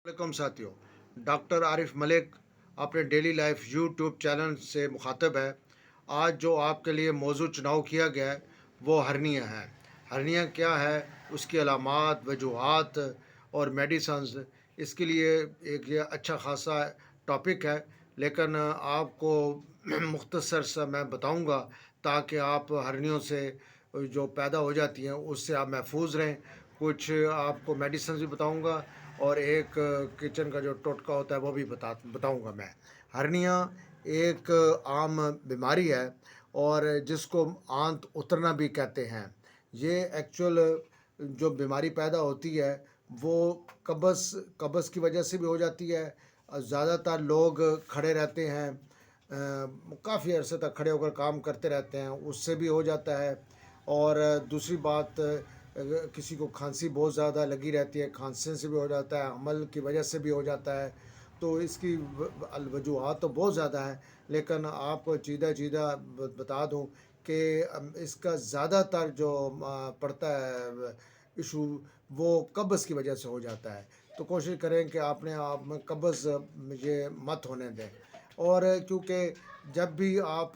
वालेकुम साथियों। डॉक्टर आरिफ मलिक अपने डेली लाइफ यूट्यूब चैनल से मुखातब है। आज जो आपके लिए मौजू चुनाव किया गया है वो हर्निया है। हर्निया क्या है, उसकी अलामात, वजूहात और मेडिसन्स, इसके लिए एक ये अच्छा खासा टॉपिक है। लेकिन आपको मुख्तसर सा मैं बताऊंगा ताकि आप हर्नियों से जो पैदा हो जाती हैं उससे आप महफूज रहें। कुछ आपको मेडिसिन भी बताऊंगा और एक किचन का जो टोटका होता है वो भी बताऊंगा मैं। हर्निया एक आम बीमारी है और जिसको आंत उतरना भी कहते हैं। ये एक्चुअल जो बीमारी पैदा होती है वो कब्ज़ कब्ज़ की वजह से भी हो जाती है। ज़्यादातर लोग खड़े रहते हैं, काफ़ी अरसे तक खड़े होकर काम करते रहते हैं, उससे भी हो जाता है। और दूसरी बात, किसी को खांसी बहुत ज़्यादा लगी रहती है, खांसने से भी हो जाता है, अमल की वजह से भी हो जाता है। तो इसकी वजूहात तो बहुत ज़्यादा हैं, लेकिन आपको चीदा चीदा बता दूं कि इसका ज़्यादातर जो पड़ता है इशू, वो कब्ज़ की वजह से हो जाता है। तो कोशिश करें कि अपने आप में कब्ज़ ये मत होने दें। और क्योंकि जब भी आप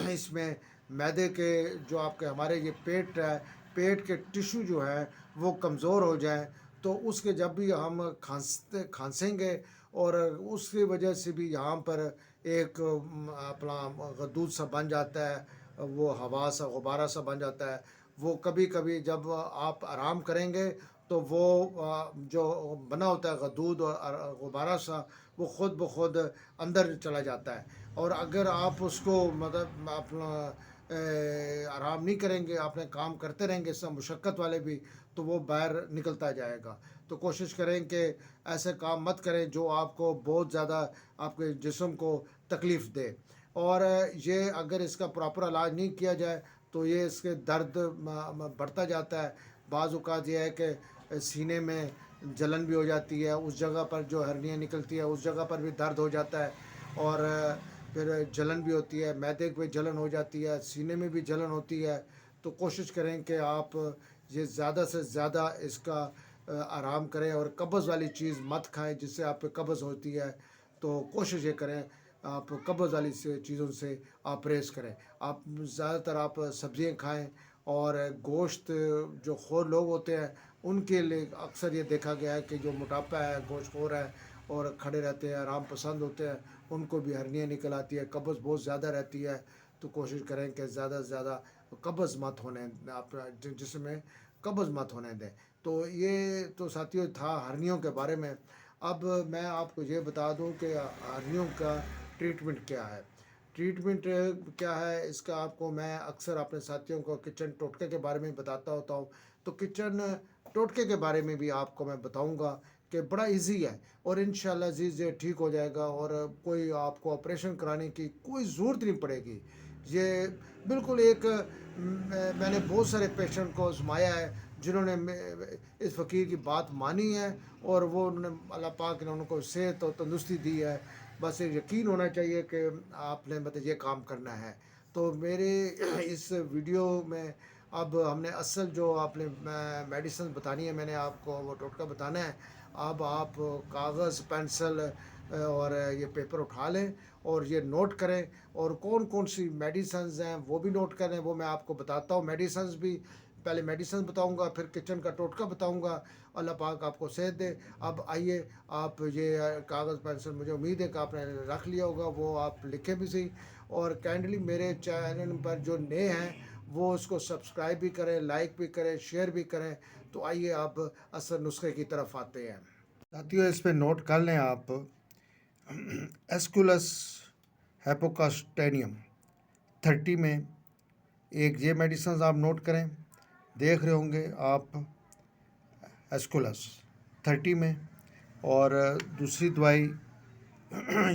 इसमें मैदे के जो आपके हमारे ये पेट है, पेट के टिश्यू जो है वो कमज़ोर हो जाए तो उसके जब भी हम खांसेंगे और उसकी वजह से भी यहाँ पर एक अपना गद्दूद सा बन जाता है, वो हवा सा गुब्बारा सा बन जाता है। वो कभी कभी जब आप आराम करेंगे तो वो जो बना होता है गद्दूद और गुब्बारा सा, वो खुद ब खुद अंदर चला जाता है। और अगर आप उसको मतलब अपना आराम नहीं करेंगे, आपने काम करते रहेंगे सब मुशक्क़त वाले भी, तो वो बाहर निकलता जाएगा। तो कोशिश करें कि ऐसे काम मत करें जो आपको बहुत ज़्यादा आपके जिस्म को तकलीफ़ दे। और ये अगर इसका प्रॉपर इलाज नहीं किया जाए तो ये इसके दर्द बढ़ता जाता है। बाज़ औक़ात ये है कि सीने में जलन भी हो जाती है, उस जगह पर जो हर्निया निकलती है उस जगह पर भी दर्द हो जाता है। और फिर जलन भी होती है, मैदे पे जलन हो जाती है, सीने में भी जलन होती है। तो कोशिश करें कि आप ये ज़्यादा से ज़्यादा इसका आराम करें और कब्ज़ वाली चीज़ मत खाएं जिससे आप पे कब्ज़ होती है। तो कोशिश ये करें आप कब्ज़ वाली से चीज़ों से आप परहेज़ करें। आप ज़्यादातर आप सब्ज़ियाँ खाएं। और गोश्त, जो खोर लोग होते हैं उनके लिए अक्सर ये देखा गया है कि जो मोटापा है, गोश्तखोर है और खड़े रहते हैं, आराम पसंद होते हैं, उनको भी हर्निया निकल आती है, कब्ज़ बहुत ज़्यादा रहती है। तो कोशिश करें कि ज़्यादा से ज़्यादा कब्ज़ मत होने आप जिसमें कब्ज़ मत होने दें। तो ये तो साथियों था हर्नियों के बारे में। अब मैं आपको ये बता दूं कि हर्नियों का ट्रीटमेंट क्या है। ट्रीटमेंट क्या है इसका आपको मैं अक्सर अपने साथियों को किचन टोटके के बारे में बताता होता हूँ। तो किचन टोटके के बारे में भी आपको मैं बताऊँगा कि बड़ा इजी है और इंशाल्लाह अज़ीज़ ये ठीक हो जाएगा और कोई आपको ऑपरेशन कराने की कोई ज़रूरत नहीं पड़ेगी। ये बिल्कुल एक मैंने बहुत सारे पेशेंट को आज़माया है जिन्होंने इस फ़कीर की बात मानी है और वो उन्होंने अल्लाह पाक ने उनको सेहत और तंदुरुस्ती दी है। बस एक यकीन होना चाहिए कि आपने मतलब ये काम करना है। तो मेरे इस वीडियो में अब हमने असल जो आपने मेडिसिन बतानी है, मैंने आपको वो टोटका बताना है। अब आप कागज़, पेंसिल और ये पेपर उठा लें और ये नोट करें और कौन कौन सी मेडिसिन्स हैं वो भी नोट करें। वो मैं आपको बताता हूँ। मेडिसिन्स भी पहले मेडिसिन बताऊंगा, फिर किचन का टोटका बताऊंगा। अल्लाह पाक आपको सेहत दे। अब आइए, आप ये कागज़ पेंसिल मुझे उम्मीद है कि आपने रख लिया होगा, वो आप लिखें भी सही। और काइंडली मेरे चैनल पर जो नए हैं वो उसको सब्सक्राइब भी करें, लाइक भी करें, शेयर भी करें। तो आइए अब असल नुस्खे की तरफ आते हैं। साथियों इस पर नोट कर लें आप, एस्कुलस हैपोकास्टेनियम 30 में एक ये मेडिसिन आप नोट करें। देख रहे होंगे आप एस्कुलस 30 में। और दूसरी दवाई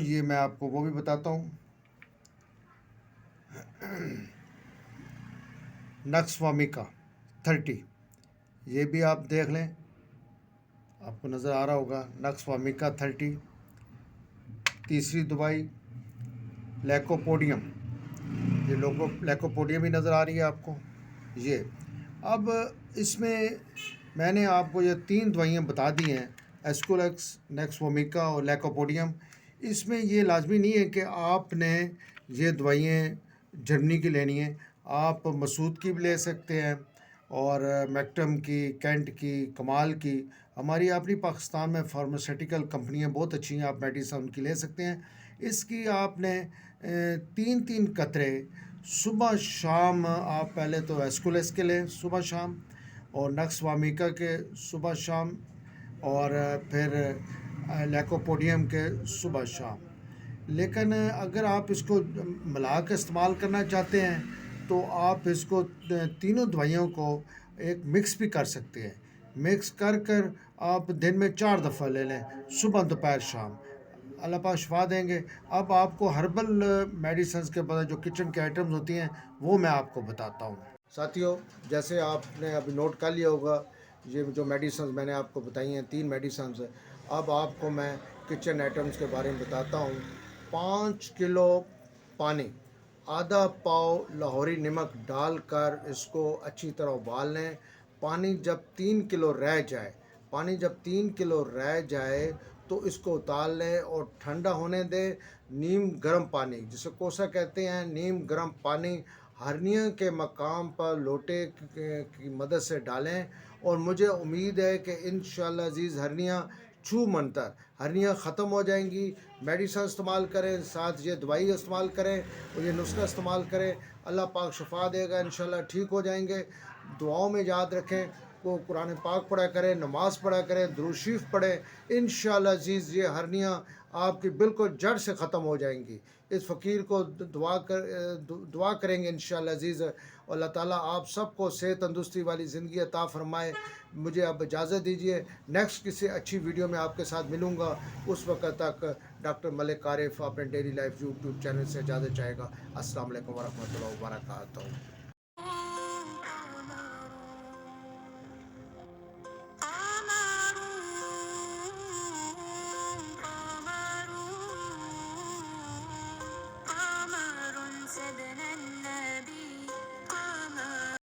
ये मैं आपको वो भी बताता हूँ, नक्सवामिका 30, ये भी आप देख लें, आपको नज़र आ रहा होगा नक्सवामिका 30। तीसरी दवाई लैकोपोडियम, ये लोगों लैकोपोडियम भी नज़र आ रही है आपको ये। अब इसमें मैंने आपको ये 3 दवाइयाँ बता दी हैं, ایسکولیکس، نیکسومیکا اور لیکوپوڈیم، اس میں یہ لازمی نہیں ہے کہ آپ نے یہ دوائیں جرمنی کی لینی ہیں، آپ مسعود کی بھی لے سکتے ہیں اور میکٹم کی، کینٹ کی، کمال کی. ہماری اپنی پاکستان میں فارماسیوٹیکل کمپنیاں بہت اچھی ہیں، آپ میڈیسن ان کی لے سکتے ہیں. اس کی آپ نے 3 قطرے صبح شام، آپ پہلے تو ایسکولیس کے لیں صبح شام، اور نکس وامیکا کے صبح شام، اور پھر لیکوپوڈیم کے صبح شام. لیکن اگر آپ اس کو ملا کے استعمال کرنا چاہتے ہیں تو آپ اس کو تینوں دوائیوں کو ایک مکس بھی کر سکتے ہیں. مکس کر آپ دن میں 4 دفعہ لے لیں، صبح، دوپہر، شام. اللہ پاک شفا دیں گے. اب آپ کو ہربل میڈیسنز کے بعد جو کچن کے آئٹمز ہوتی ہیں وہ میں آپ کو بتاتا ہوں. ساتھیوں، جیسے آپ نے ابھی نوٹ کر لیا ہوگا، یہ جو میڈیسنز میں نے آپ کو بتائی ہیں 3 میڈیسنز. اب آپ کو میں کچن آئٹمز کے بارے میں بتاتا ہوں. 5 کلو پانی، آدھا پاؤ لاہوری نمک ڈال کر اس کو اچھی طرح ابال لیں. پانی جب 3 کلو رہ جائے تو اس کو اتار لیں اور ٹھنڈا ہونے دیں. نیم گرم پانی، جسے کوسا کہتے ہیں، نیم گرم پانی ہرنیا کے مقام پر لوٹے کی مدد سے ڈالیں، اور مجھے امید ہے کہ انشاءاللہ عزیز ہرنیاں ختم ہو جائیں گی. میڈیسن استعمال کریں، ساتھ یہ دوائی استعمال کریں اور یہ نسخہ استعمال کریں. اللہ پاک شفا دے گا، انشاءاللہ ٹھیک ہو جائیں گے. دعاؤں میں یاد رکھیں، وہ قرآن پاک پڑھا کریں، نماز پڑھا کریں، درود شریف پڑھیں. انشاءاللہ عزیز یہ ہرنیاں آپ کی بالکل جڑ سے ختم ہو جائیں گی. اس فقیر کو دعا کریں گے انشاءاللہ عزیز. اللہ تعالیٰ آپ سب کو صحت تندرستی والی زندگی عطا فرمائے. مجھے اب اجازت دیجیے، نیکسٹ کسی اچھی ویڈیو میں آپ کے ساتھ ملوں گا. اس وقت تک ڈاکٹر ملک عارف اپنے ڈیلی لائف یوٹیوب چینل سے اجازت چاہے گا. السلام علیکم ورحمۃ اللہ وبرکاتہ.